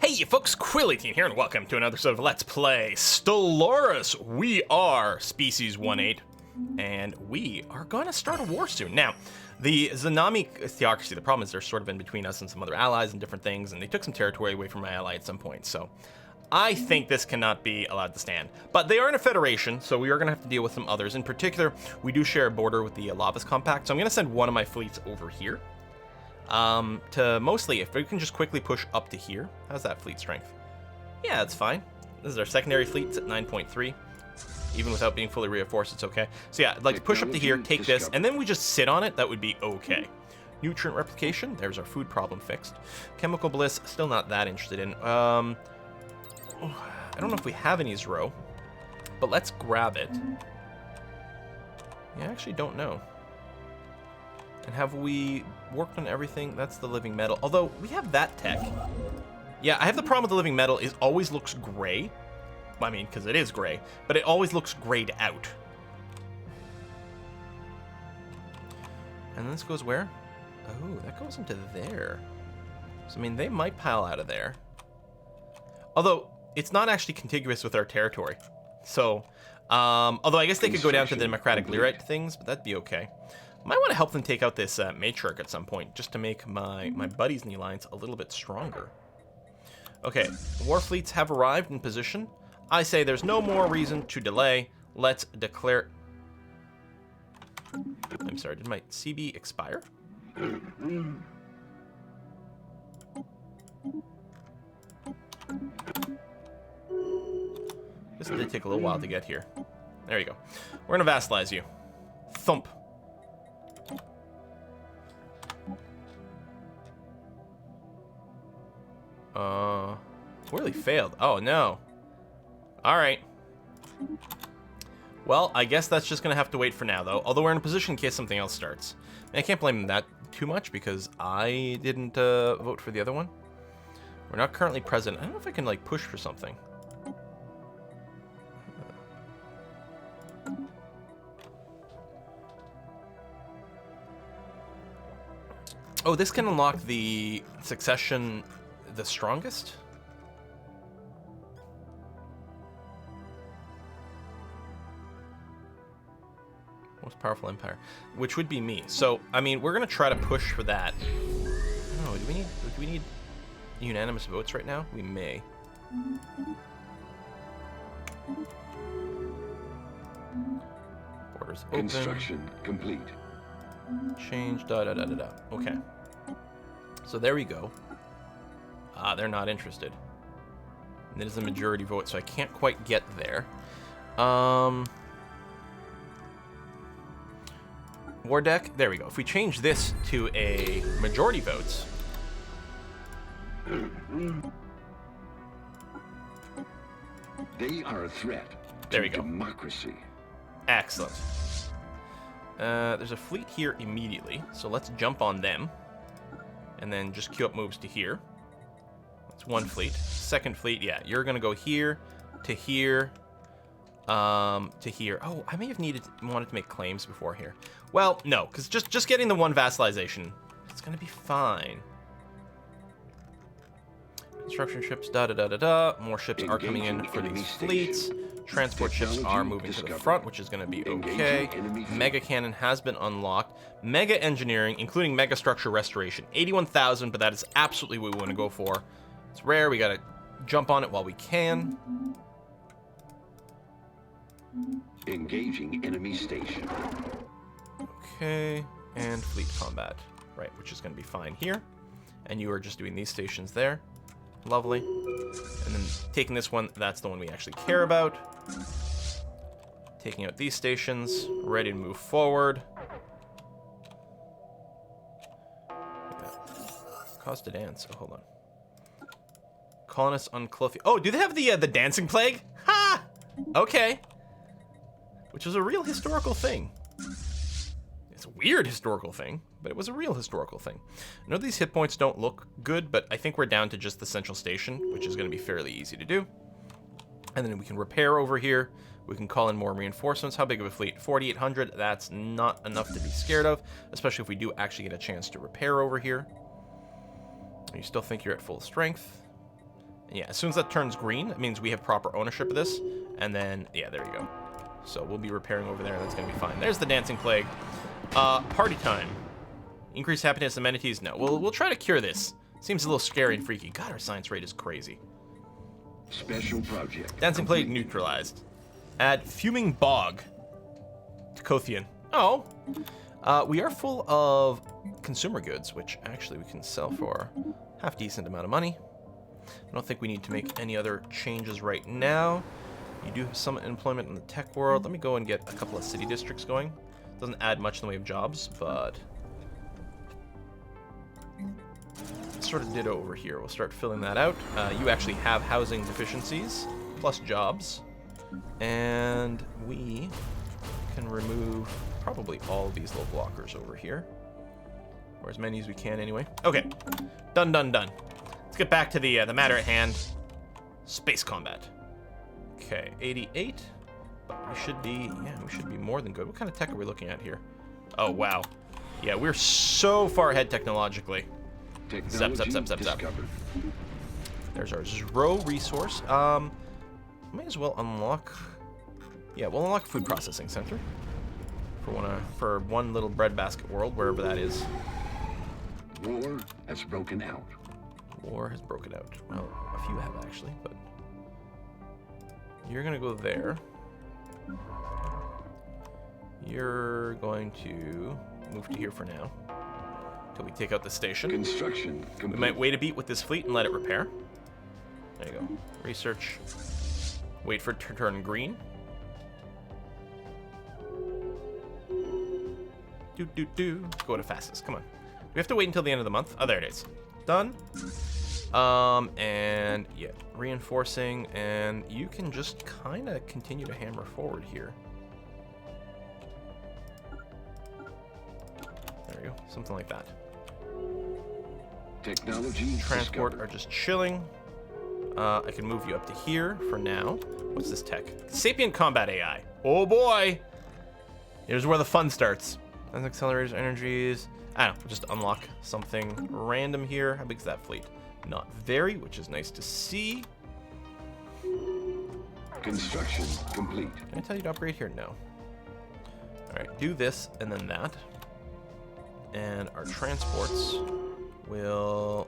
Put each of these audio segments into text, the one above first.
Hey you folks, Quill18 here, and welcome to another episode of Let's Play Stellaris. We are Species 1-8, and we are going to start a war soon. Now, the Zanami theocracy, the problem is they're sort of in between us and some other allies and different things, and they took some territory away from my ally at some point, so I think this cannot be allowed to stand. But they are in a federation, so we are going to have to deal with some others. In particular, we do share a border with the Lavas Compact, so I'm going to send one of my fleets over here. To mostly, if we can just quickly push up to here. How's that fleet strength? Yeah, that's fine. This is our secondary fleet. It's at 9.3. Even without being fully reinforced, it's okay. So yeah, I'd like to push up to here, take this, and then we just sit on it. That would be okay. Nutrient replication. There's our food problem fixed. Chemical bliss. Still not that interested in. I don't know if we have any Zero, but let's grab it. Yeah, I actually don't know. And have we worked on everything? That's the living metal. Although, we have that tech. Yeah, I have the problem with the living metal is always looks gray. I mean, because it is gray. But it always looks grayed out. And this goes where? Oh, that goes into there. So, I mean, they might pile out of there. Although, it's not actually contiguous with our territory. So, although I guess they could go down to the Democratic Lyrite things, but that'd be okay. Might want to help them take out this matriarch at some point, just to make my buddies in the alliance a little bit stronger. Okay, war fleets have arrived in position. I say there's no more reason to delay. Let's declare... I'm sorry, did my CB expire? This did take a little while to get here. There you go. We're going to vassalize you. Thump. Really failed. Oh, no. Alright. Well, I guess that's just going to have to wait for now, though. Although we're in a position in case something else starts. And I can't blame them that too much because I didn't vote for the other one. We're not currently present. I don't know if I can, like, push for something. Oh, this can unlock the succession the strongest? Most powerful empire, which would be me. So, I mean, we're gonna try to push for that. Oh, do we need unanimous votes right now? We may. Borders open. Construction complete. Change, da-da-da-da-da. Okay. So there we go. They're not interested. And it is a majority vote, so I can't quite get there. War deck, there we go. If we change this to a majority votes. They are a threat There to we go. democracy. Excellent. There's a fleet here immediately, so let's jump on them. And then just queue up moves to here. That's one fleet. Second fleet, yeah, you're gonna go here, to here, to here. Oh, I may have wanted to make claims before here. Well, no, because just getting the one vassalization, it's gonna be fine. Construction ships, da-da-da-da-da. More ships are coming in for these fleets. Transport ships are moving to the front, which is going to be okay. Mega cannon has been unlocked. Mega engineering, including mega structure restoration. 81,000, but that is absolutely what we want to go for. It's rare. We got to jump on it while we can. Engaging enemy station. Okay. And fleet combat. Right, which is going to be fine here. And you are just doing these stations there. Lovely. And then taking this one, that's the one we actually care about. Taking out these stations, ready to move forward. Cause to dance. Oh, hold on. Colonists on Cluffy. Oh, do they have the dancing plague? Ha! Okay. Which is a real historical thing. It's a weird historical thing, but it was a real historical thing. I know these hit points don't look good, but I think we're down to just the central station, which is going to be fairly easy to do. And then we can repair over here. We can call in more reinforcements. How big of a fleet? 4,800. That's not enough to be scared of, especially if we do actually get a chance to repair over here. You still think you're at full strength. And yeah, as soon as that turns green, it means we have proper ownership of this. And then, yeah, there you go. So we'll be repairing over there. That's going to be fine. There's the Dancing Plague. Party time. Increase happiness, amenities? No. We'll try to cure this. Seems a little scary and freaky. God, our science rate is crazy. Special project. Dancing Plague neutralized. Add Fuming Bog to Kothian. Oh. We are full of consumer goods, which actually we can sell for half decent amount of money. I don't think we need to make any other changes right now. You do have some employment in the tech world. Let me go and get a couple of city districts going. Doesn't add much in the way of jobs, but sort of ditto over here. We'll start filling that out. You actually have housing deficiencies plus jobs, and we can remove probably all of these low blockers over here, or as many as we can anyway. Okay, done. Let's get back to the matter at hand. Space combat. Okay, 88. But we should be, we should be more than good. What kind of tech are we looking at here? Oh, wow. Yeah, we're so far ahead technologically. Zap. There's our Zro resource. May as well unlock. Yeah, we'll unlock food processing center for one little breadbasket world, wherever that is. War has broken out. War has broken out. Well, a few have actually, but you're gonna go there. You're going to move to here for now, till we take out the station. Construction complete. We might wait a beat with this fleet and let it repair. There you go. Research. Wait for it to turn green. Go to fastest. Come on. We have to wait until the end of the month. Oh, there it is. Done. And yeah, reinforcing, and you can just kind of continue to hammer forward here. There we go. Something like that. Technology Transport discovered. are just chilling. I can move you up to here for now. What's this tech? Sapient Combat AI. Oh boy! Here's where the fun starts. Accelerators, energies. I don't know, just unlock something random here. How big's that fleet? Not very, which is nice to see. Construction complete. Can I tell you to upgrade here? No. Alright, do this and then that. And our transports will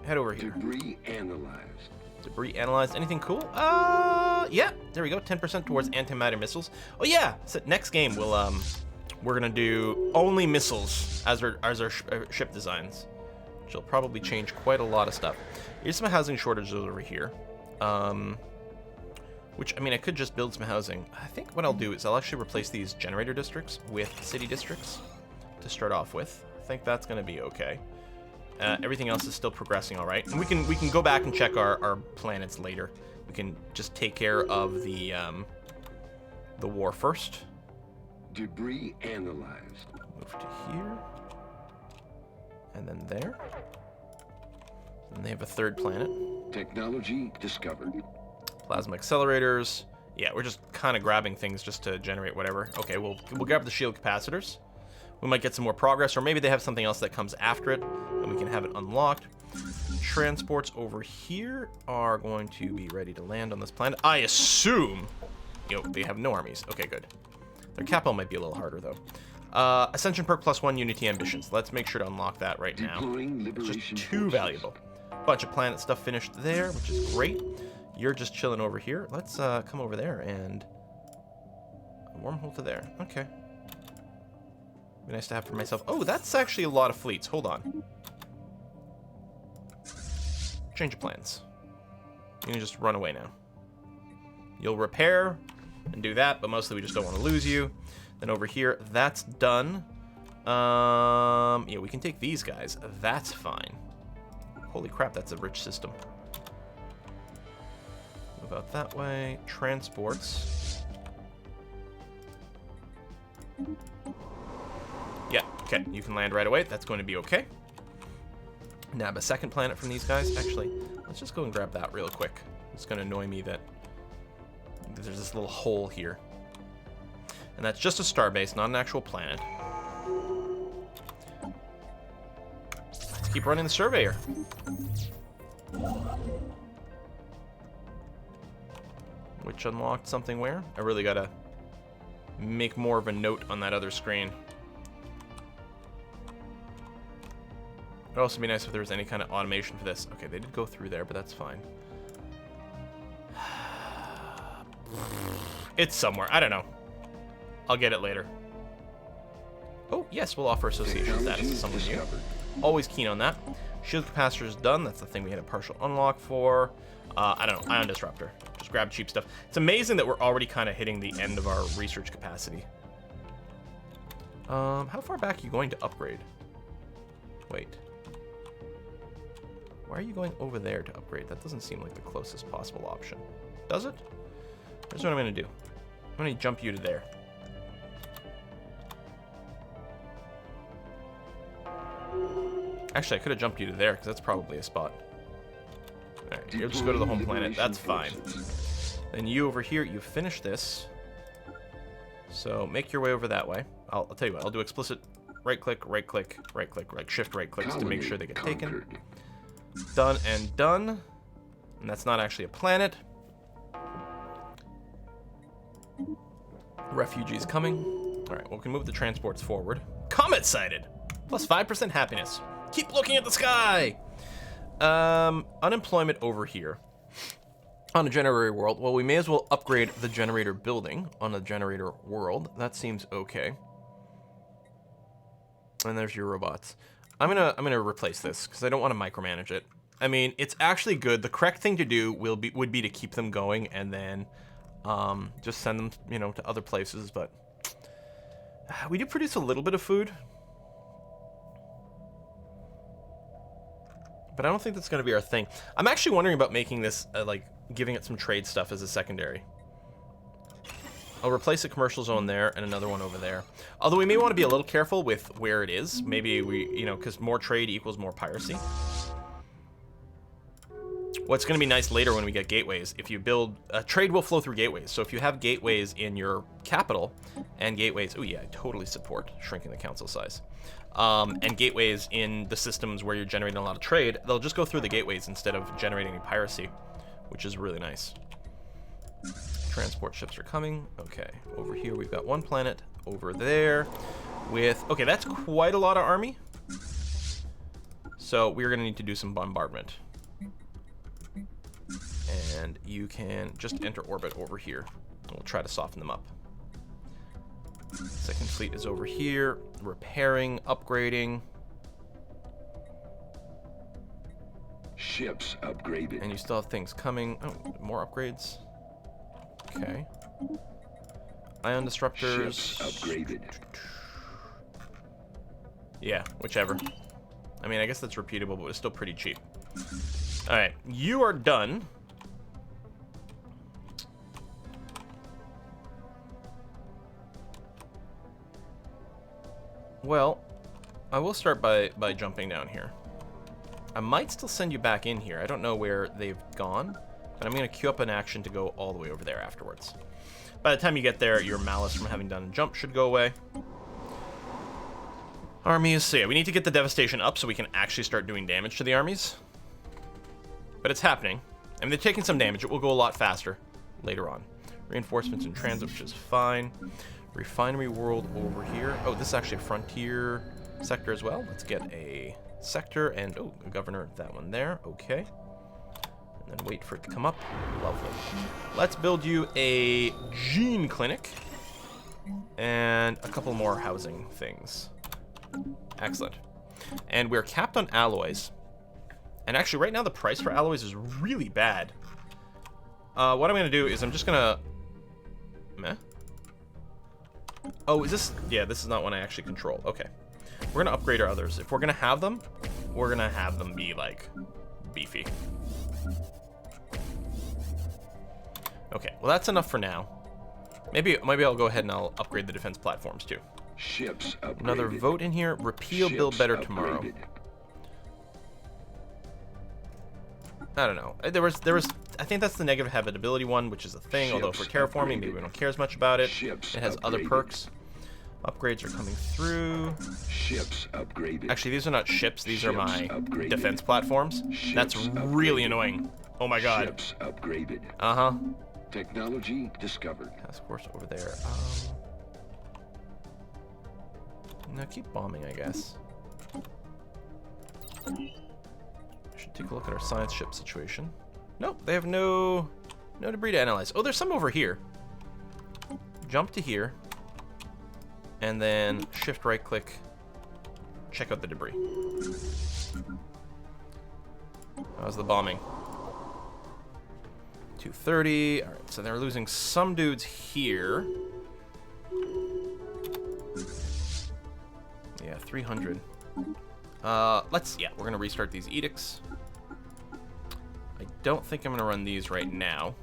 head over here. Debris analyzed. Debris analyzed. Anything cool? Yeah. There we go. 10% towards antimatter missiles. Oh yeah. So next game we're gonna do only missiles as our ship designs, which will probably change quite a lot of stuff. Here's some housing shortages over here. Which, I mean, I could just build some housing. I think what I'll do is I'll actually replace these generator districts with city districts to start off with. I think that's gonna be okay. Everything else is still progressing all right. And we can go back and check our planets later. We can just take care of the war first. Debris analyzed. Move to here. And then there. And they have a third planet. Technology discovered. Plasma accelerators. Yeah, we're just kind of grabbing things just to generate whatever. Okay, we'll grab the shield capacitors. We might get some more progress, or maybe they have something else that comes after it, and we can have it unlocked. Transports over here are going to be ready to land on this planet. I assume, they have no armies. Okay, good. Their capo might be a little harder, though. Ascension perk +1 Unity ambitions. Let's make sure to unlock that right now. It's just too valuable. Bunch of planet stuff finished there, which is great. You're just chilling over here. Let's come over there and a wormhole to there. Okay. Be nice to have for myself. Oh, that's actually a lot of fleets. Hold on. Change of plans. You can just run away now. You'll repair and do that, but mostly we just don't want to lose you. Then over here, that's done. Yeah, we can take these guys. That's fine. Holy crap, that's a rich system. Move out that way. Transports. Yeah, okay, you can land right away. That's going to be okay. Nab a second planet from these guys. Actually, let's just go and grab that real quick. It's going to annoy me that there's this little hole here. And that's just a starbase, not an actual planet. Let's keep running the surveyor. Which unlocked something where? I really gotta make more of a note on that other screen. It'd also be nice if there was any kind of automation for this. Okay, they did go through there, but that's fine. It's somewhere. I don't know. I'll get it later. Oh, yes, we'll offer association status to someone new. Always keen on that. Shield capacitor is done. That's the thing we had a partial unlock for. I don't know. Ion disruptor. Just grab cheap stuff. It's amazing that we're already kind of hitting the end of our research capacity. How far back are you going to upgrade? Wait. Why are you going over there to upgrade? That doesn't seem like the closest possible option. Does it? Here's what I'm going to do. I'm going to jump you to there. Actually, I could have jumped you to there, because that's probably a spot. Alright, you'll just go to the home planet. That's fine. Then you over here, you finish this. So make your way over that way. I'll tell you what, I'll do explicit right-click, right-click, right-click, like shift right-clicks to make sure they get taken. Done and done. And that's not actually a planet. Refugees coming. Alright, well, we can move the transports forward. Comet sighted! Plus 5% happiness. Keep looking at the sky! Unemployment over here. On a generator world. Well, we may as well upgrade the generator building on a generator world. That seems okay. And there's your robots. I'm gonna replace this because I don't want to micromanage it. I mean, it's actually good. The correct thing to do would be to keep them going and then just send them, you know, to other places. But we do produce a little bit of food. But I don't think that's going to be our thing. I'm actually wondering about making this, like, giving it some trade stuff as a secondary. I'll replace a commercial zone there and another one over there. Although we may want to be a little careful with where it is. Maybe we, you know, because more trade equals more piracy. What's going to be nice later when we get gateways, if you build, trade will flow through gateways. So if you have gateways in your capital and gateways, oh yeah, I totally support shrinking the council size. And gateways in the systems where you're generating a lot of trade, they'll just go through the gateways instead of generating any piracy, which is really nice. Transport ships are coming. Okay, over here we've got one planet over there with, okay, that's quite a lot of army. So we're going to need to do some bombardment. And you can just enter orbit over here. We'll try to soften them up. Second fleet is over here, repairing, upgrading. Ships upgraded. And you still have things coming. Oh, more upgrades. Okay. Ion disruptors. Ships upgraded. Yeah, whichever. I mean, I guess that's repeatable, but it's still pretty cheap. Alright, you are done. Well, I will start by jumping down here. I might still send you back in here. I don't know where they've gone, but I'm going to queue up an action to go all the way over there afterwards. By the time you get there, your malice from having done a jump should go away. Armies, so yeah, we need to get the devastation up so we can actually start doing damage to the armies. But it's happening. I mean, they're taking some damage. It will go a lot faster later on. Reinforcements in transit, which is fine. Refinery world over here. Oh, this is actually a frontier sector as well. Let's get a sector and, oh, a governor, that one there. Okay. And then wait for it to come up. Lovely. Let's build you a gene clinic and a couple more housing things. Excellent. And we're capped on alloys. And actually, right now, the price for alloys is really bad. What I'm going to do is I'm just going to... Meh. Oh, is this... Yeah, this is not one I actually control. Okay. We're going to upgrade our others. If we're going to have them, we're going to have them be, like, beefy. Okay, well, that's enough for now. Maybe I'll go ahead and I'll upgrade the defense platforms, too. Ships upgraded. Another vote in here. Repeal, build better tomorrow. I don't know. There was. I think that's the negative habitability one, which is a thing. Although if we're terraforming, maybe we don't care as much about it. It has other perks. Upgrades are coming through. Ships upgraded. Actually, these are not ships. These are my Ships upgraded. defense platforms. That's Ships really upgraded. annoying. Oh my god. Ships upgraded. Uh-huh. Technology discovered. Task force over there. No, keep bombing, I guess. Should take a look at our science ship situation. Nope, they have no debris to analyze. Oh, there's some over here. Jump to here. And then shift right click. Check out the debris. How's the bombing? 230. All right, so they're losing some dudes here. Yeah, 300. We're gonna restart these edicts. I don't think I'm gonna run these right now.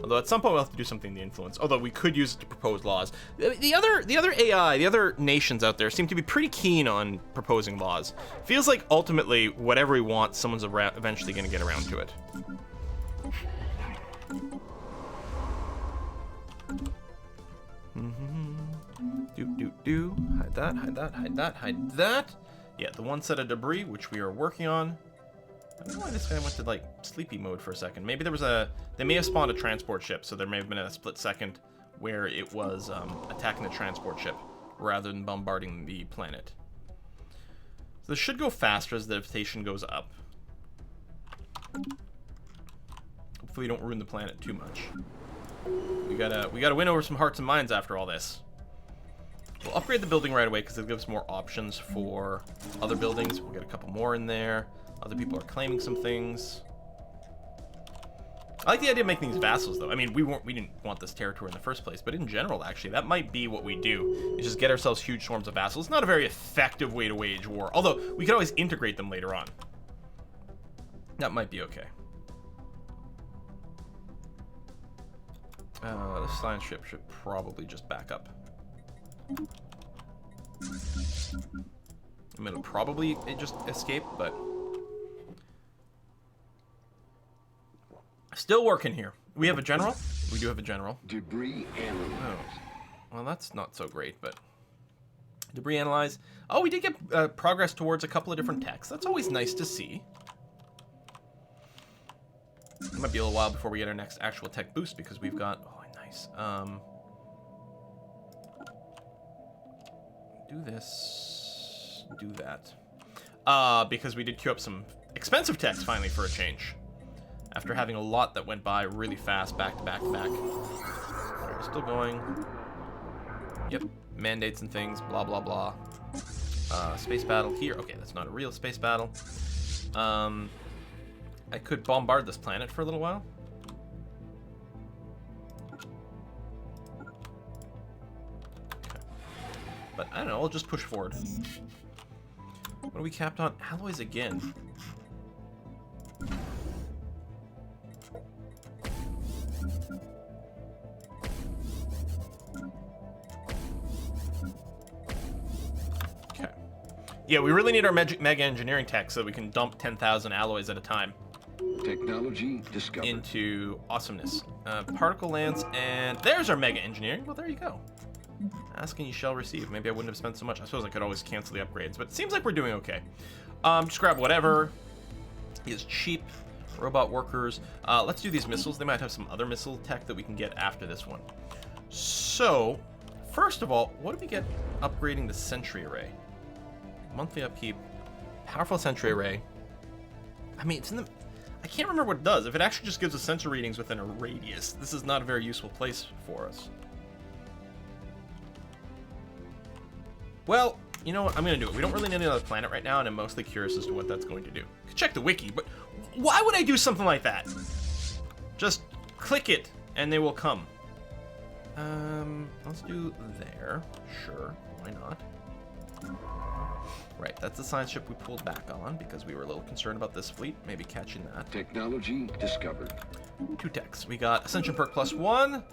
Although at some point we'll have to do something to influence. Although we could use it to propose laws. The other AI, the other nations out there seem to be pretty keen on proposing laws. Feels like ultimately whatever we want, someone's eventually gonna get around to it. Hide that, hide that, hide that, hide that. Yeah, the one set of debris, which we are working on. I don't know why this guy went to, like, sleepy mode for a second. Maybe there was they may have spawned a transport ship, so there may have been a split second where it was attacking the transport ship rather than bombarding the planet. So this should go faster as the vegetation goes up. Hopefully you don't ruin the planet too much. We gotta win over some hearts and minds after all this. We'll upgrade the building right away because it gives more options for other buildings. We'll get a couple more in there. Other people are claiming some things. I like the idea of making these vassals, though. I mean, we didn't want this territory in the first place, but in general, actually, that might be what we do, is just get ourselves huge swarms of vassals. Not a very effective way to wage war, although we could always integrate them later on. That might be okay. The science ship should probably just back up. I mean, it'll probably just escape, but... Still working here. We have a general? We do have a general. Debris analyzed. Oh. Well, that's not so great, but... Debris analyze. Oh, we did get progress towards a couple of different techs. That's always nice to see. It might be a little while before we get our next actual tech boost, because we've got... Oh, nice. Do this. Do that. Because we did queue up some expensive techs, finally, for a change. After having a lot that went by really fast, back to back to back. Alright, we're still going. Yep, mandates and things, blah, blah, blah. Space battle here. Okay, that's not a real space battle. I could bombard this planet for a little while. Okay. But I don't know, I'll just push forward. What are we capped on? Alloys again. Yeah, we really need our mega engineering tech so we can dump 10,000 alloys at a time. Technology discovered. Into awesomeness. Particle lance, and there's our mega engineering. Well, there you go. Ask and you shall receive. Maybe I wouldn't have spent so much. I suppose I could always cancel the upgrades, but it seems like we're doing okay. Just grab whatever is cheap. Robot workers. Let's do these missiles. They might have some other missile tech that we can get after this one. So, first of all, what do we get upgrading the sentry array? Monthly upkeep, powerful sentry array. I mean, it's in the... I can't remember what it does. If it actually just gives us sensor readings within a radius, this is not a very useful place for us. Well, you know what? I'm going to do it. We don't really need another planet right now, and I'm mostly curious as to what that's going to do. Could check the wiki, but why would I do something like that? Just click it, and they will come. Let's do there. Sure, why not? Right, that's the science ship we pulled back on because we were a little concerned about this fleet, maybe catching that. Technology discovered. 2 techs. We got Ascension Perk +1,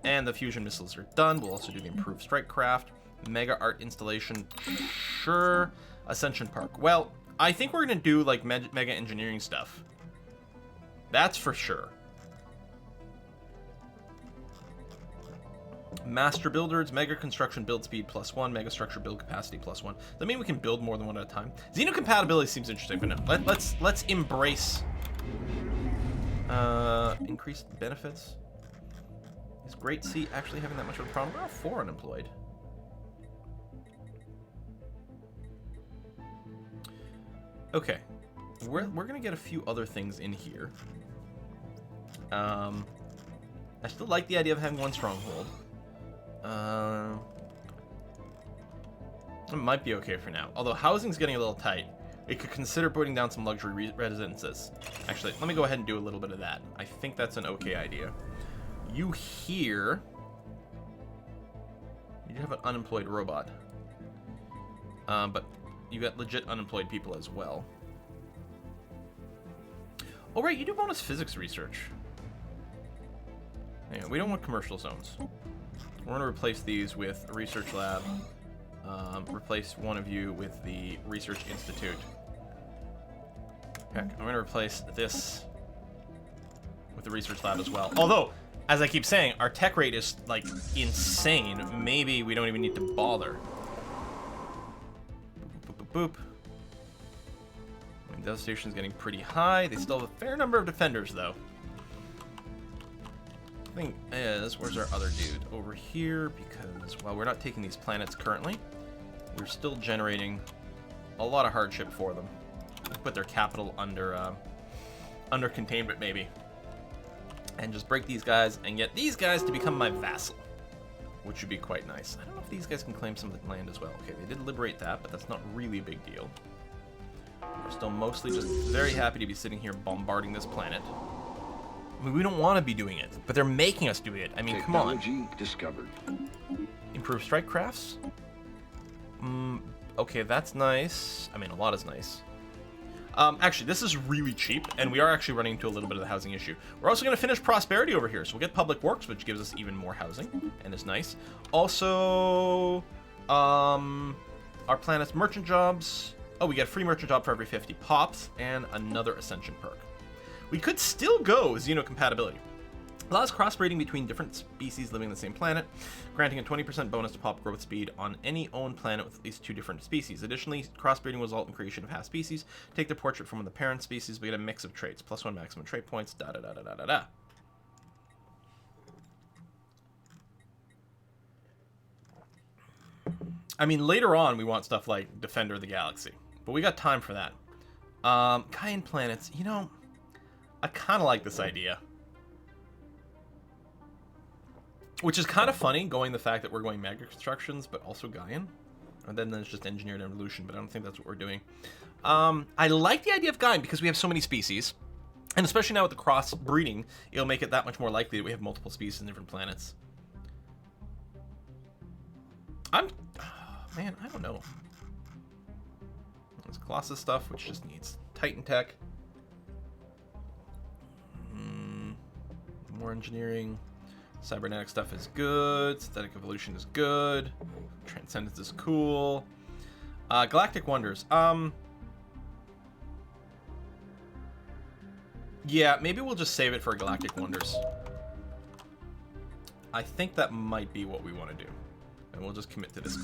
and the fusion missiles are done. We'll also do the improved strike craft. Mega art installation, sure. Ascension Park. Well, I think we're gonna do like mega engineering stuff. That's for sure. Master builders, mega construction build speed +1, mega structure build capacity +1. Does that mean we can build more than one at a time? Xenocompatibility seems interesting, but no. Let's embrace increased benefits. Is Great Sea actually having that much of a problem? We're all 4 unemployed. Okay, we're gonna get a few other things in here. I still like the idea of having 1 stronghold. It might be okay for now. Although housing's getting a little tight, we could consider putting down some luxury residences. Actually, let me go ahead and do a little bit of that. I think that's an okay idea. You here... You have an unemployed robot. But you got legit unemployed people as well. Oh, right, you do bonus physics research. Anyway, we don't want commercial zones. We're going to replace these with a research lab. Replace one of you with the research institute. Heck, I'm going to replace this with the research lab as well. Although, as I keep saying, our tech rate is, like, insane. Maybe we don't even need to bother. Boop, boop, boop, boop. I mean, devastation's getting pretty high. They still have a fair number of defenders, though. The thing is, where's our other dude? Over here, because, well, we're not taking these planets currently. We're still generating a lot of hardship for them. Put their capital under containment, maybe. And just break these guys and get these guys to become my vassal. Which would be quite nice. I don't know if these guys can claim some of the land as well. Okay, they did liberate that, but that's not really a big deal. We're still mostly just very happy to be sitting here bombarding this planet. I mean, we don't want to be doing it, but they're making us do it. I mean, come on. Technology discovered. Improve strike crafts? Okay, that's nice. I mean, a lot is nice. Actually, this is really cheap, and we are actually running into a little bit of the housing issue. We're also going to finish prosperity over here, so we'll get public works, which gives us even more housing, and is nice. Also, our planet's merchant jobs. Oh, we get a free merchant job for every 50 pops, and another ascension perk. We could still go xenocompatibility. Allows crossbreeding between different species living on the same planet, granting a 20% bonus to pop growth speed on any owned planet with at least 2 different species. Additionally, crossbreeding will result in creation of half species. Take their portrait from one of the parent species, we get a mix of traits. +1 maximum trait points, da da da da da da da. I mean, later on, we want stuff like Defender of the Galaxy, but we got time for that. Gaian planets, you know, I kind of like this idea. Which is kind of funny, going the fact that we're going mega constructions, but also Gaian. And then there's just engineered evolution, but I don't think that's what we're doing. I like the idea of Gaian because we have so many species. And especially now with the cross breeding, it'll make it that much more likely that we have multiple species in different planets. Man, I don't know. There's Colossus stuff, which just needs Titan tech. More engineering. Cybernetic stuff is good. Synthetic evolution is good. Transcendence is cool. Galactic Wonders. Yeah, maybe we'll just save it for Galactic Wonders. I think that might be what we want to do. And we'll just commit to this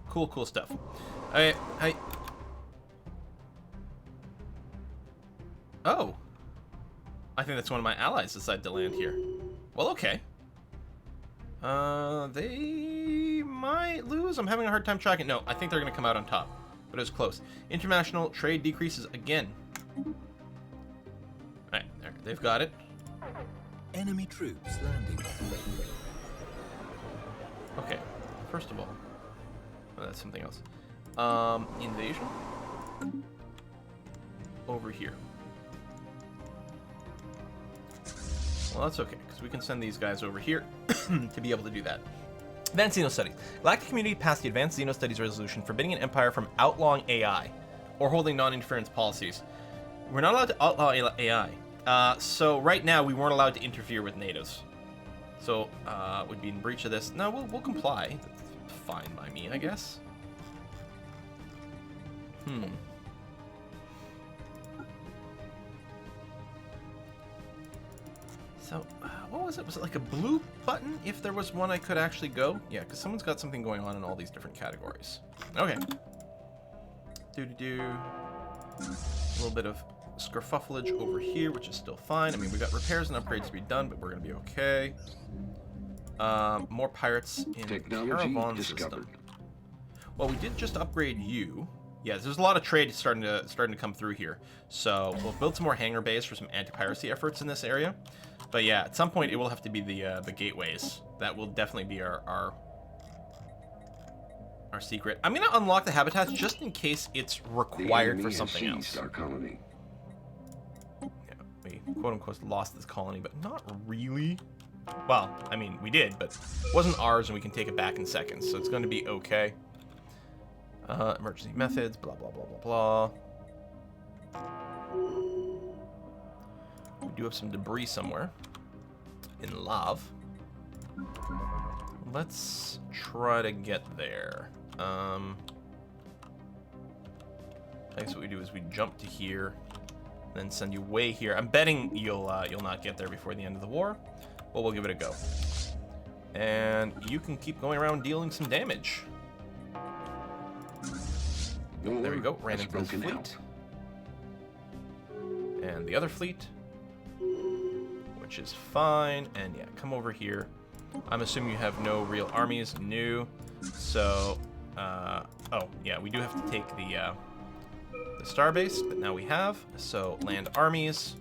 cool stuff. Alright, Oh. I think that's one of my allies decided to land here. Well, okay. They might lose. I'm having a hard time tracking. No, I think they're going to come out on top. But it was close. International trade decreases again. Alright, there. They've got it. Enemy troops landing. Okay. First of all. Oh, that's something else. Invasion. Over here. Well, that's okay, because we can send these guys over here to be able to do that. Advanced Xeno Studies. Galactic community passed the Advanced Xeno Studies resolution forbidding an empire from outlawing AI or holding non-interference policies. We're not allowed to outlaw AI. So right now, we weren't allowed to interfere with natives. So, would be in breach of this. No, we'll comply. That's fine by me, I guess. So, what was it? Was it like a blue button if there was one I could actually go? Yeah, because someone's got something going on in all these different categories. Okay. Do-do-do. A little bit of skerfufflage over here, which is still fine. I mean, we got repairs and upgrades to be done, but we're going to be okay. More pirates in the caravan system. Well, we did just upgrade you. Yeah, there's a lot of trade starting to come through here. So we'll build some more hangar bays for some anti-piracy efforts in this area. But yeah, at some point it will have to be the gateways. That will definitely be our secret. I'm gonna unlock the habitats just in case it's required for something else. Our colony. Yeah, we quote unquote lost this colony, but not really. Well, I mean, we did, but it wasn't ours, and we can take it back in seconds, so it's going to be okay. Emergency methods, blah, blah, blah, blah, blah. We do have some debris somewhere in lava. Let's try to get there. I guess what we do is we jump to here, then send you way here. I'm betting you'll not get there before the end of the war. Well, we'll give it a go. And you can keep going around dealing some damage. There we go, ran into this fleet. And the other fleet, which is fine. And yeah, come over here. I'm assuming you have no real armies, new. So, oh yeah, we do have to take the starbase, but now we have. So land armies.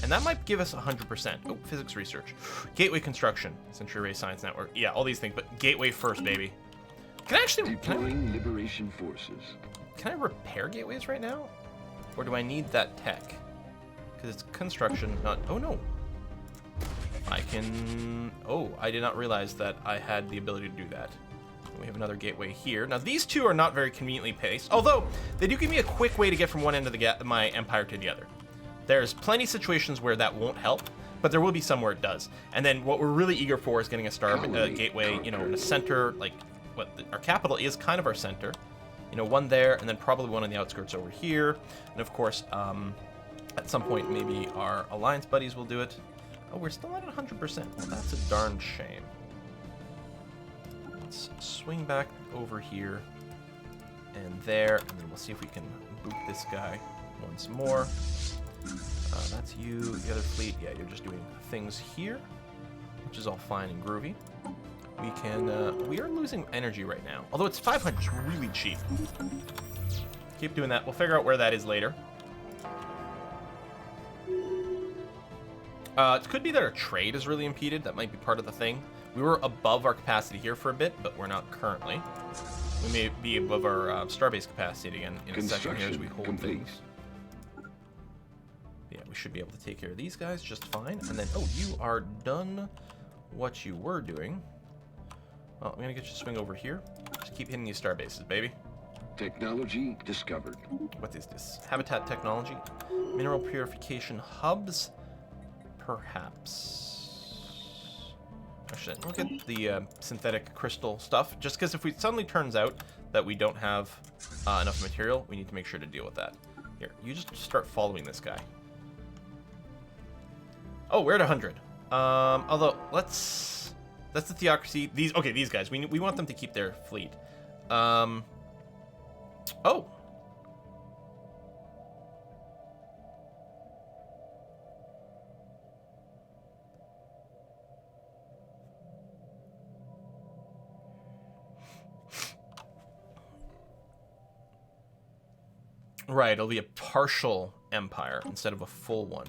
And that might give us 100%. Oh, physics research. Gateway construction. Century Ray Science Network. Yeah, all these things, but gateway first, baby. Can I actually... Deploying liberation forces. Can I repair gateways right now? Or do I need that tech? Because it's construction, not... Oh, no. I can... Oh, I did not realize that I had the ability to do that. We have another gateway here. Now, these two are not very conveniently paced, although they do give me a quick way to get from one end of my empire to the other. There's plenty of situations where that won't help, but there will be some where it does. And then what we're really eager for is getting a gateway, you know, in the center, like our capital is kind of our center. You know, one there, and then probably one on the outskirts over here. And of course, at some point, maybe our alliance buddies will do it. Oh, we're still not at 100%. Well, that's a darn shame. Let's swing back over here and there, and then we'll see if we can boot this guy once more. That's you, the other fleet. Yeah, you're just doing things here, which is all fine and groovy. We can, we are losing energy right now. Although it's 500, it's really cheap. Keep doing that. We'll figure out where that is later. It could be that our trade is really impeded. That might be part of the thing. We were above our capacity here for a bit, but we're not currently. We may be above our starbase capacity again in a second here as we hold things. Yeah, we should be able to take care of these guys just fine. And then, oh, you are done what you were doing. Well, I'm going to get you to swing over here. Just keep hitting these starbases, baby. Technology discovered. What is this? Habitat technology. Mineral purification hubs. Perhaps. Actually, look at the synthetic crystal stuff. Just because if it suddenly turns out that we don't have enough material, we need to make sure to deal with that. Here, you just start following this guy. Oh, we're at 100. Although, let's... That's the theocracy. These guys. We want them to keep their fleet. Oh. Right, it'll be a partial empire instead of a full one.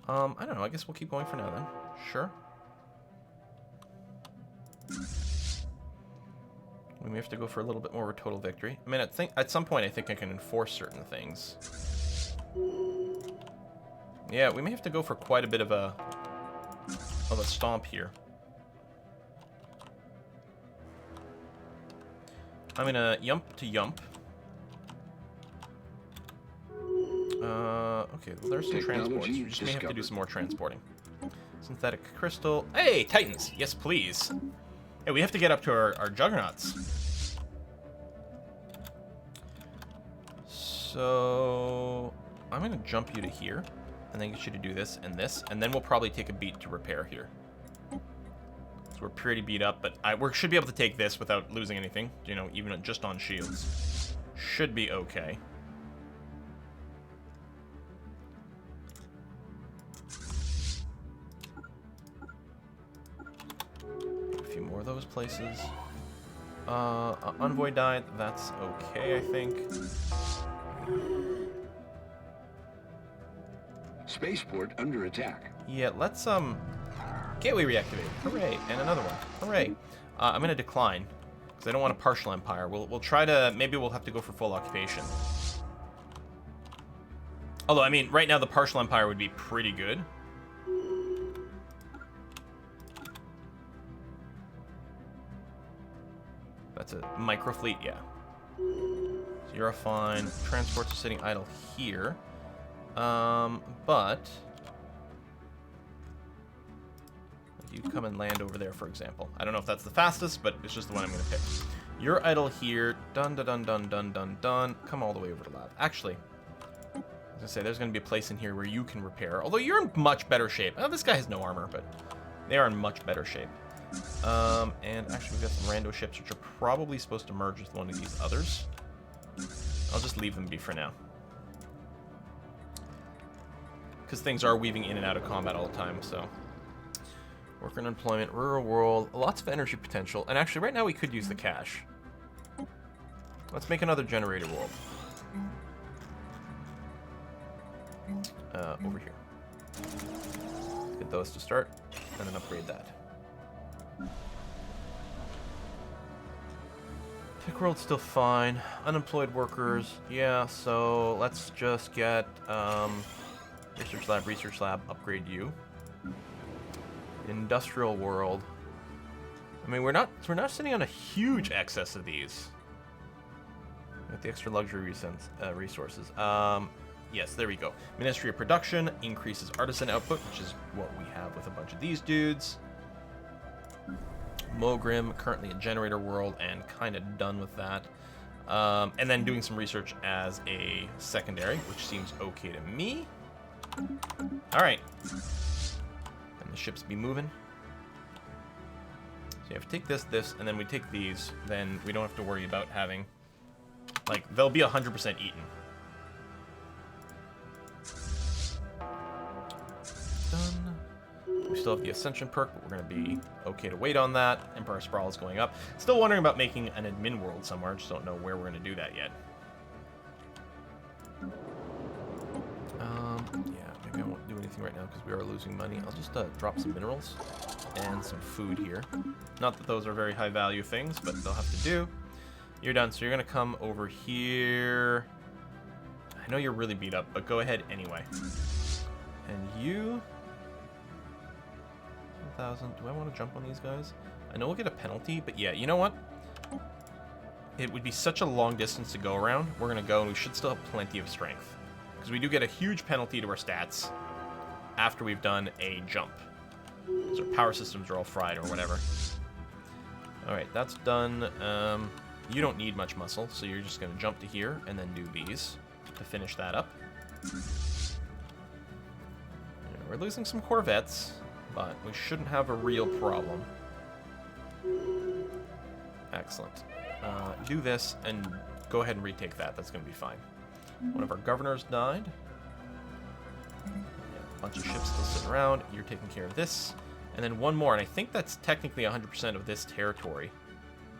I don't know. I guess we'll keep going for now then. Sure. We may have to go for a little bit more of a total victory. I mean, at some point I think I can enforce certain things. Yeah, we may have to go for quite a bit of a stomp here. I'm gonna yump to yump. Okay, well, there's some transports. We just may have to do some more transporting. Synthetic crystal. Hey, Titans! Yes, please. Hey, we have to get up to our juggernauts. So I'm gonna jump you to here. and then get you to do this, and then we'll probably take a beat to repair here. So we're pretty beat up, but we should be able to take this without losing anything, you know, even just on shields. Should be okay. A few more of those places. Envoy died, that's okay, I think. Spaceport under attack. Yeah, let's, gateway reactivate. Hooray. And another one. Hooray. I'm going to decline, because I don't want a partial empire. We'll try to, maybe we'll have to go for full occupation. Although, I mean, right now the partial empire would be pretty good. That's a micro fleet, yeah. So you're fine. Transports are sitting idle here. But you come and land over there, for example. I don't know if that's the fastest, but it's just the one I'm going to pick. You're idle here. Dun, dun, dun, dun, dun, dun, dun. Come all the way over to lab. Actually, I was going to say, there's going to be a place in here where you can repair. Although you're in much better shape. Oh, this guy has no armor, but they are in much better shape. And actually, we've got some rando ships, which are probably supposed to merge with one of these others. I'll just leave them be for now. Because things are weaving in and out of combat all the time, so. Worker unemployment, rural world, lots of energy potential. And actually, right now we could use the cash. Let's make another generator world. Over here. Get those to start, and then upgrade that. Tech world's still fine. Unemployed workers, yeah, so let's just get, research lab, upgrade you. Industrial world. I mean, we're not sitting on a huge excess of these. With the extra luxury resources. Yes, there we go. Ministry of Production increases artisan output, which is what we have with a bunch of these dudes. Mogrim, currently a generator world, and kind of done with that. And then doing some research as a secondary, which seems okay to me. All right. And the ships be moving. So you have to take this, and then we take these. Then we don't have to worry about having, like, they'll be 100% eaten. Done. We still have the Ascension perk, but we're going to be okay to wait on that. Empire Sprawl is going up. Still wondering about making an admin world somewhere. Just don't know where we're going to do that yet. Yeah, maybe I won't do anything right now because we are losing money. I'll just drop some minerals and some food here. Not that those are very high value things, but they'll have to do. You're done, so you're going to come over here. I know you're really beat up, but go ahead anyway. And you... 1,000. Do I want to jump on these guys? I know we'll get a penalty, but yeah, you know what? It would be such a long distance to go around. We're going to go, and we should still have plenty of strength. Because we do get a huge penalty to our stats after we've done a jump. Because our power systems are all fried or whatever. Alright, that's done. You don't need much muscle, so you're just going to jump to here and then do these to finish that up. We're losing some Corvettes, but we shouldn't have a real problem. Excellent. Do this and go ahead and retake that. That's going to be fine. One of our governors died. A bunch of ships still sitting around. You're taking care of this. And then one more, and I think that's technically 100% of this territory.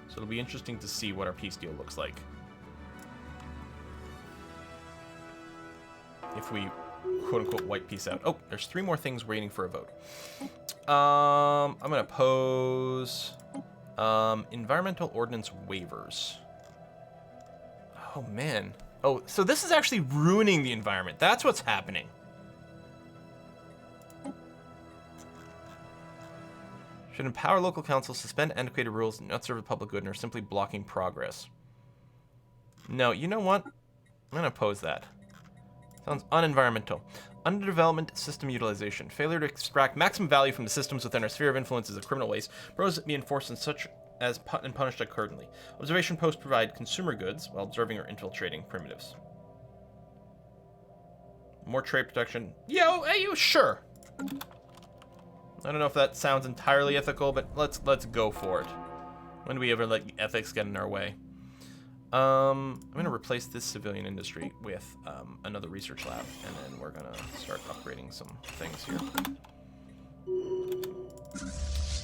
So it'll be interesting to see what our peace deal looks like. If we, quote-unquote, wipe peace out. Oh, there's 3 more things waiting for a vote. I'm going to pose environmental ordinance waivers. Oh, man. Oh, so this is actually ruining the environment. That's what's happening. Should empower local councils, suspend antiquated rules, not serve the public good, and are simply blocking progress. No, you know what? I'm going to oppose that. Sounds unenvironmental. Underdevelopment system utilization. Failure to extract maximum value from the systems within our sphere of influence is a criminal waste. Pros be enforced in such as and punished accordingly. Observation posts provide consumer goods while observing or infiltrating primitives. More trade protection. Yo, hey, you sure? I don't know if that sounds entirely ethical, but let's go for it. When do we ever let ethics get in our way? I'm gonna replace this civilian industry with another research lab, and then we're gonna start upgrading some things here.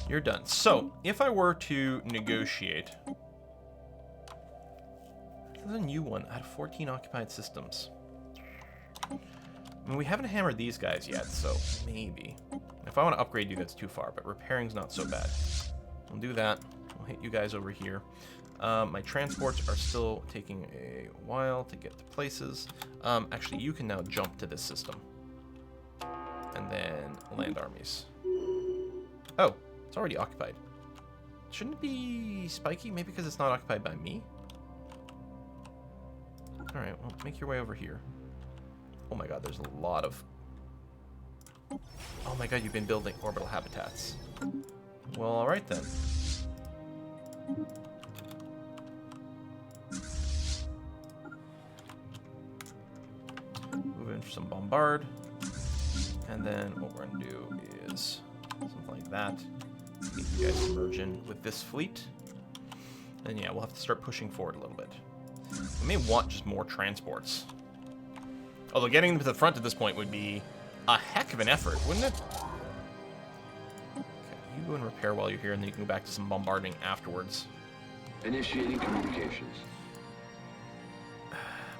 You're done. So, if I were to negotiate, there's a new one out of 14 occupied systems. I mean, we haven't hammered these guys yet, so maybe. If I want to upgrade you, that's too far, but repairing's not so bad. We'll do that. We'll hit you guys over here. My transports are still taking a while to get to places. Actually, you can now jump to this system. And then land armies. Oh, it's already occupied. Shouldn't it be spiky? Maybe because it's not occupied by me? Alright, well, make your way over here. Oh my god, there's a lot of... Oh my god, you've been building orbital habitats. Well, alright then. Move in for some bombard. And then what we're going to do is something like that. Get you guys to merge in with this fleet. And yeah, we'll have to start pushing forward a little bit. We may want just more transports. Although getting them to the front at this point would be a heck of an effort, wouldn't it? Okay, you go and repair while you're here, and then you can go back to some bombarding afterwards. Initiating communications.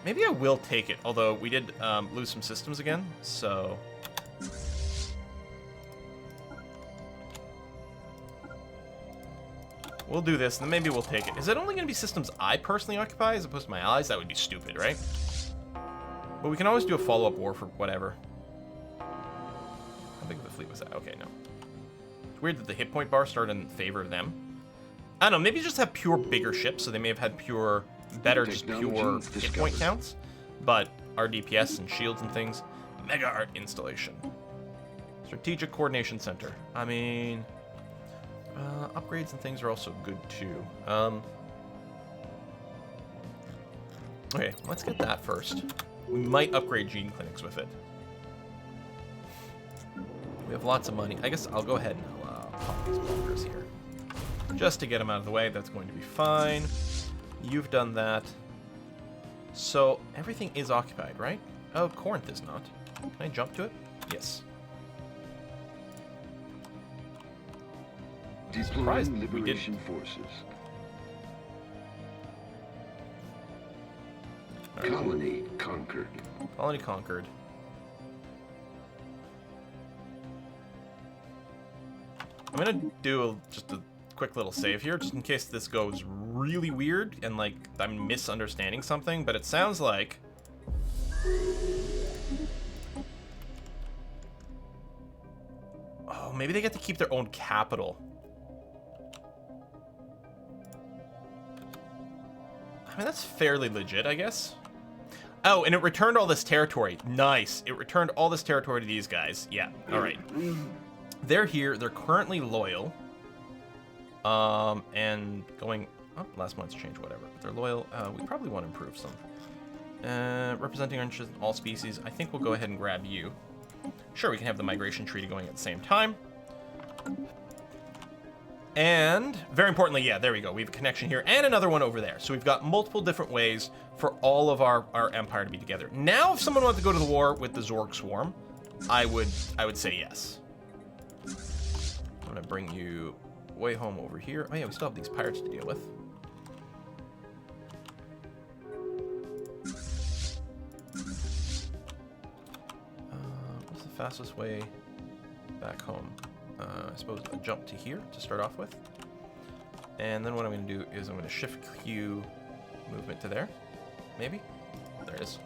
Maybe I will take it, although we did lose some systems again, so... We'll do this, and then maybe we'll take it. Is it only going to be systems I personally occupy as opposed to my allies? That would be stupid, right? But we can always do a follow-up war for whatever. How big of a fleet was that? Okay, no. It's weird that the hit point bar started in favor of them. I don't know, maybe just have pure bigger ships, so they may have had pure, better, just pure hit point counts. But our DPS and shields and things. Mega art installation. Strategic coordination center. I mean... upgrades and things are also good too. Okay, let's get that first. We might upgrade gene clinics with it. We have lots of money. I guess I'll go ahead and pop these bunkers here. Just to get them out of the way, that's going to be fine. You've done that. So, everything is occupied, right? Oh, Corinth is not. Can I jump to it? Yes. Deploying liberation forces. Colony conquered. Colony conquered. I'm gonna do just a quick little save here, just in case this goes really weird and like I'm misunderstanding something. But it sounds like oh, maybe they get to keep their own capital. I mean, that's fairly legit, I guess. Oh, and it returned all this territory. Nice. It returned all this territory to these guys. Yeah, all right. They're here. They're currently loyal. And going... Oh, last month's change, whatever. But they're loyal. We probably want to improve some. Representing our interests in all species. I think we'll go ahead and grab you. Sure, we can have the migration treaty going at the same time. And, very importantly, yeah, there we go. We have a connection here and another one over there. So we've got multiple different ways for all of our empire to be together. Now, if someone wanted to go to the war with the Zorg Swarm, I would say yes. I'm going to bring you way home over here. Oh, yeah, we still have these pirates to deal with. What's the fastest way back home? I suppose I'll jump to here to start off with. And then what I'm going to do is I'm going to shift Q movement to there. Maybe? There it is.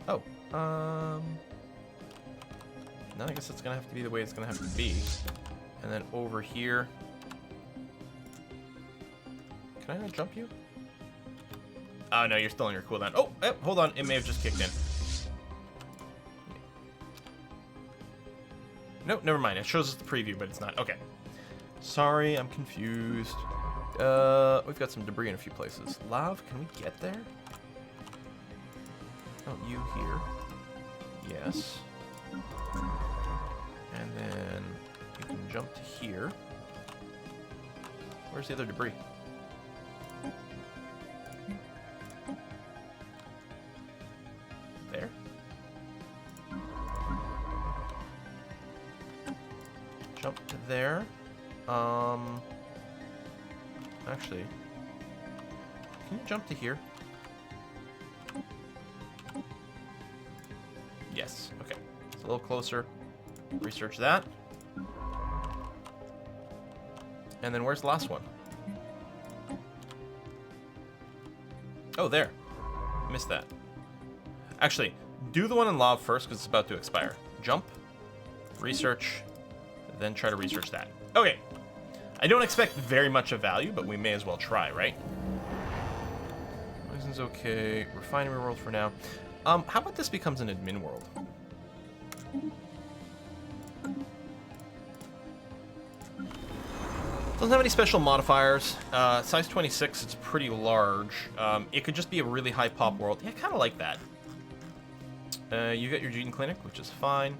Oh. No, I guess that's going to have to be the way it's going to have to be. And then over here. Can I not jump you? Oh, no, you're still on your cooldown. Oh, hold on. It may have just kicked in. Nope, never mind. It shows us the preview, but it's not. Okay. Sorry, I'm confused. We've got some debris in a few places. Lav, can we get there? Oh, you here. Yes. And then you can jump to here. Where's the other debris? There. Jump to there. Actually, can you jump to here? Yes. Okay. It's a little closer. Research that. And then where's the last one? Oh, there. Missed that. Actually, do the one in lava first because it's about to expire. Jump, research, then try to research that. Okay. I don't expect very much of value, but we may as well try, right? Poison's okay. Refinery world for now. How about this becomes an admin world? Doesn't have any special modifiers. Size 26, it's pretty large. It could just be a really high pop world. Yeah, I kind of like that. You get your gene clinic, which is fine.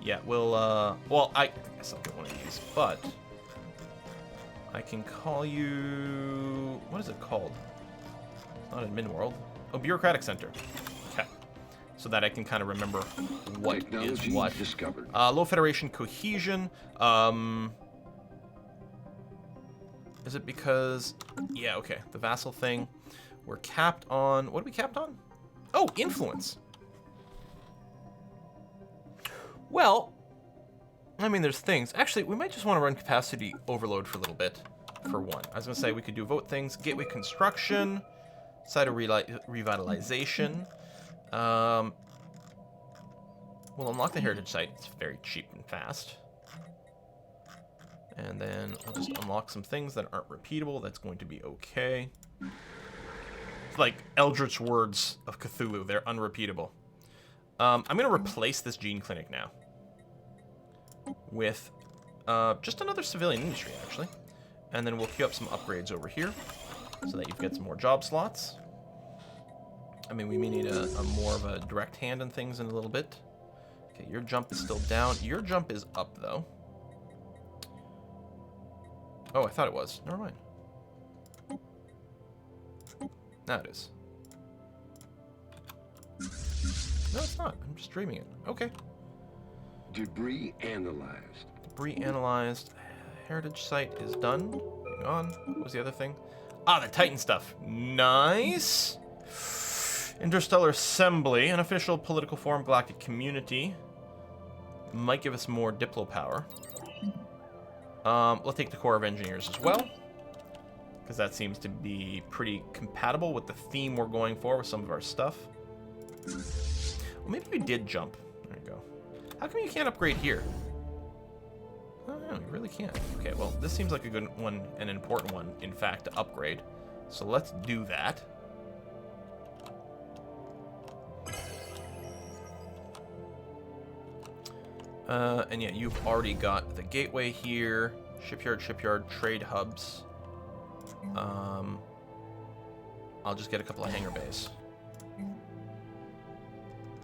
Yeah, we'll, well, I guess I'll get one of these, but I can call you, what is it called? It's not admin world. Oh, bureaucratic center. Okay. So that I can kind of remember what Technology is what. discovered. Low Federation cohesion. Is it because, yeah, okay, the vassal thing. We're capped on, what are we capped on? Oh, influence. Well, I mean, there's things. Actually, we might just want to run capacity overload for a little bit, for one. I was going to say we could do vote things, gateway construction, site of revitalization. We'll unlock the heritage site. It's very cheap and fast. And then we'll just unlock some things that aren't repeatable. That's going to be okay. It's like Eldritch Words of Cthulhu. They're unrepeatable. I'm going to replace this gene clinic now with just another civilian industry, actually. And then we'll queue up some upgrades over here so that you get some more job slots. I mean, we may need a more of a direct hand in things in a little bit. Okay, your jump is still down. Your jump is up, though. Oh, I thought it was. Never mind. Now it is. No, it's not. I'm just dreaming it. Okay. Debris analyzed. Debris analyzed. Heritage site is done. Hang on. What was the other thing? Ah, the Titan stuff. Nice. Interstellar Assembly. An official political forum. Galactic community. Might give us more Diplo power. Let's take the Corps of Engineers as well, because that seems to be pretty compatible with the theme we're going for with some of our stuff. Well, maybe we did jump. There you go. How come you can't upgrade here? Oh, no, you really can't. Okay, well, this seems like a good one, an important one, in fact, to upgrade. So let's do that. And yeah, you've already got the gateway here, shipyard, trade hubs. I'll just get a couple of hangar bays.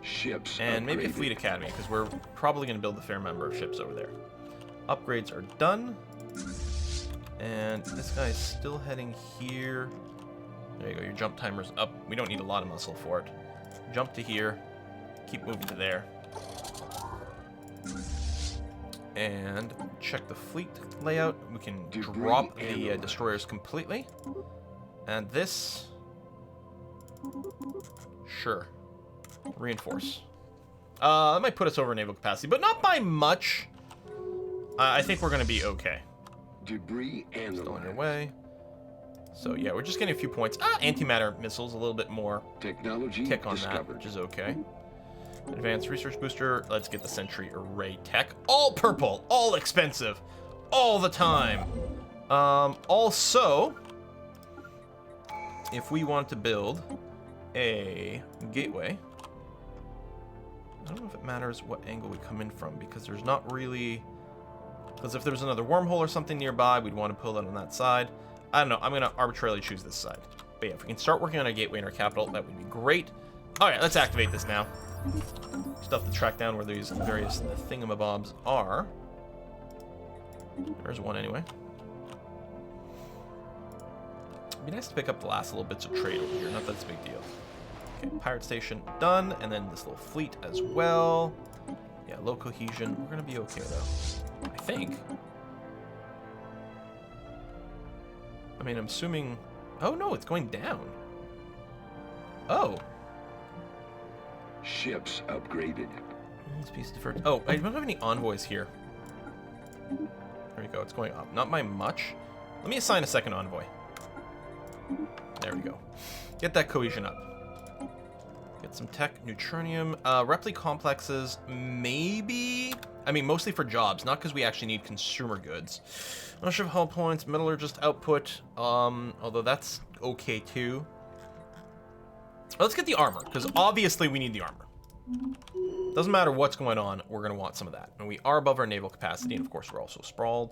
Ships And maybe a upgraded. fleet academy, because we're probably going to build a fair number of ships over there. Upgrades are done. And this guy's still heading here. There you go, your jump timer's up. We don't need a lot of muscle for it. Jump to here. Keep moving to there. And check the fleet layout. We can drop the destroyers completely. And this... Sure. Reinforce. That might put us over naval capacity, but not by much. I think we're going to be okay. Debris analyzed. Still on your way. So yeah, we're just getting a few points. Antimatter missiles, a little bit more Technology kick on that, discovered. which is okay. Advanced research booster. Let's get the Sentry Array tech. All purple, all expensive, all the time. Also, if we want to build a gateway, I don't know if it matters what angle we come in from, because there's not really... Because if there's another wormhole or something nearby, we'd want to pull it on that side. I don't know. I'm going to arbitrarily choose this side. But yeah, if we can start working on a gateway in our capital, that would be great. All right, let's activate this now. Stuff to track down where these various thingamabobs are. There's one anyway. It'd be nice to pick up the last little bits of trade over here. Not that it's a big deal. Okay, pirate station done, and then this little fleet as well. Yeah, low cohesion. We're gonna be okay though. I think. I mean, I'm assuming. Oh no, it's going down. Oh. Ships upgraded. This piece deferred. Oh, I don't have any envoys here. There we go. It's going up. Not by much. Let me assign a second envoy. There we go. Get that cohesion up. Get some tech, neutronium, repli complexes, maybe. I mean, mostly for jobs, not because we actually need consumer goods. Not sure of hull points, metallurgist output. Although that's okay too. Let's get the armor, because obviously we need the armor. Doesn't matter what's going on, we're going to want some of that. And we are above our naval capacity, and of course we're also sprawled.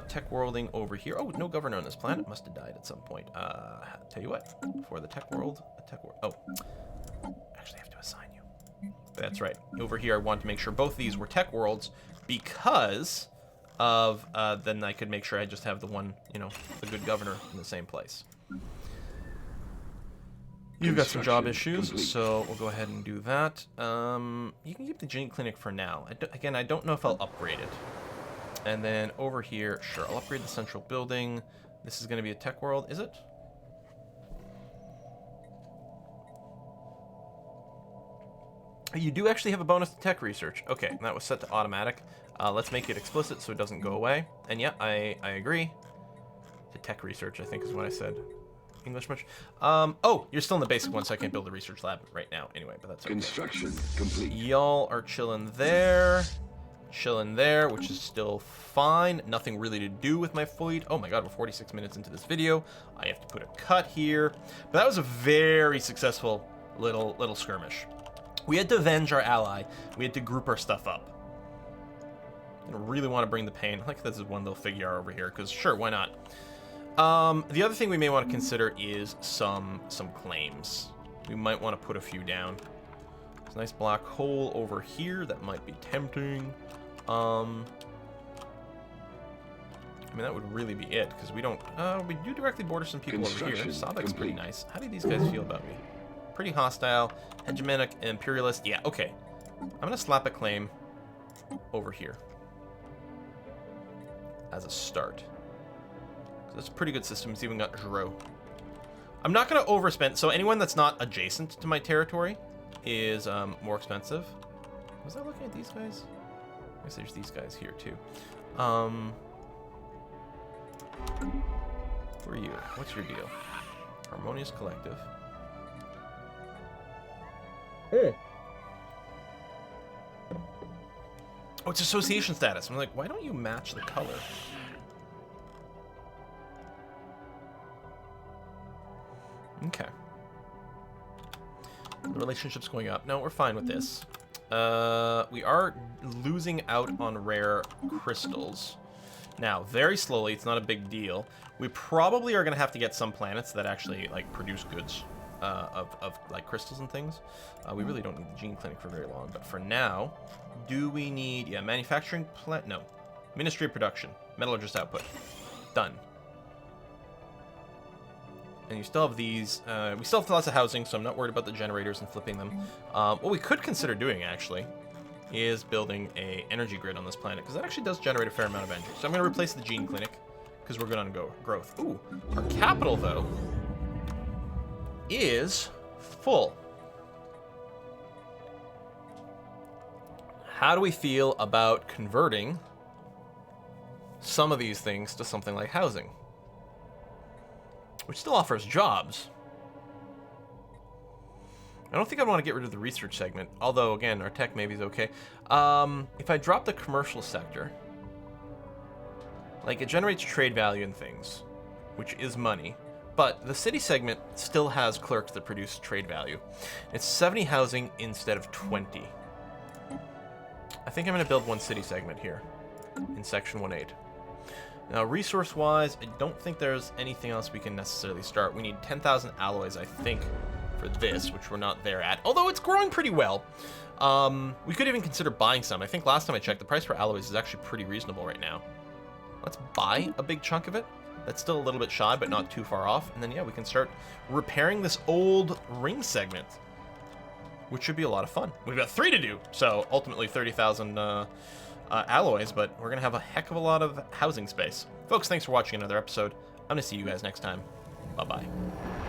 Tech worlding over here. Oh, no governor on this planet. Must have died at some point. Tell you what, for the tech world, oh, actually I have to assign you. That's right. Over here I want to make sure both of these were tech worlds, because of, then I could make sure I just have the one, you know, the good governor in the same place. You've got some job issues, complete. so we'll go ahead and do that. You can keep the gene clinic for now. Again, I don't know if I'll upgrade it. And then over here, sure, I'll upgrade the central building. This is going to be a tech world, is it? You do actually have a bonus to tech research. Okay, that was set to automatic. Let's make it explicit so it doesn't go away. And yeah, I agree. To tech research, I think is what I said. English much? Oh, you're still in the basic one, so I can't build a research lab right now. Anyway, but that's okay. Construction complete. Y'all are chilling there, which is still fine. Nothing really to do with my fleet. Oh my god, we're 46 minutes into this video. I have to put a cut here. But that was a very successful little skirmish. We had to avenge our ally. We had to group our stuff up. I don't really want to bring the pain. I like this is one little figure over here, because sure, why not? The other thing we may want to consider is some claims. We might want to put a few down. There's a nice black hole over here that might be tempting. I mean, that would really be it, because we don't... we do directly border some people over here. Sabek's pretty nice. How do these guys feel about me? Pretty hostile. Hegemonic, imperialist. Yeah, okay. I'm going to slap a claim over here as a start. That's a pretty good system. It's even got Giro. I'm not going to overspend. So anyone that's not adjacent to my territory is more expensive. Was I looking at these guys? I guess there's these guys here too. Who are you? What's your deal? Harmonious Collective. Oh, it's association status. I'm like, why don't you match the color? Okay. The relationship's going up. No, we're fine with this. We are losing out on rare crystals. Now, very slowly, it's not a big deal. We probably are going to have to get some planets that actually, like, produce goods of like, crystals and things. We really don't need the gene clinic for very long, but for now, do we need... Yeah, manufacturing plant... No. Ministry of Production. Metallurgist output. Done. And you still have these, we still have lots of housing, so I'm not worried about the generators and flipping them. What we could consider doing, actually, is building a energy grid on this planet, because that actually does generate a fair amount of energy. So I'm going to replace the gene clinic, because we're good on growth. Ooh, our capital, though, is full. How do we feel about converting some of these things to something like housing? Which still offers jobs. I don't think I want to get rid of the research segment, although, again, our tech maybe is okay. If I drop the commercial sector, like, it generates trade value and things, which is money, but the city segment still has clerks that produce trade value. It's 70 housing instead of 20. I think I'm going to build one city segment here in section 1.8. Now, resource-wise, I don't think there's anything else we can necessarily start. We need 10,000 alloys, I think, for this, which we're not there at. Although it's growing pretty well. We could even consider buying some. I think last time I checked, the price for alloys is actually pretty reasonable right now. Let's buy a big chunk of it. That's still a little bit shy, but not too far off. And then, yeah, we can start repairing this old ring segment, which should be a lot of fun. We've got 3 to do, so ultimately 30,000 alloys, but we're going to have a heck of a lot of housing space. Folks, thanks for watching another episode. I'm going to see you guys next time. Bye-bye.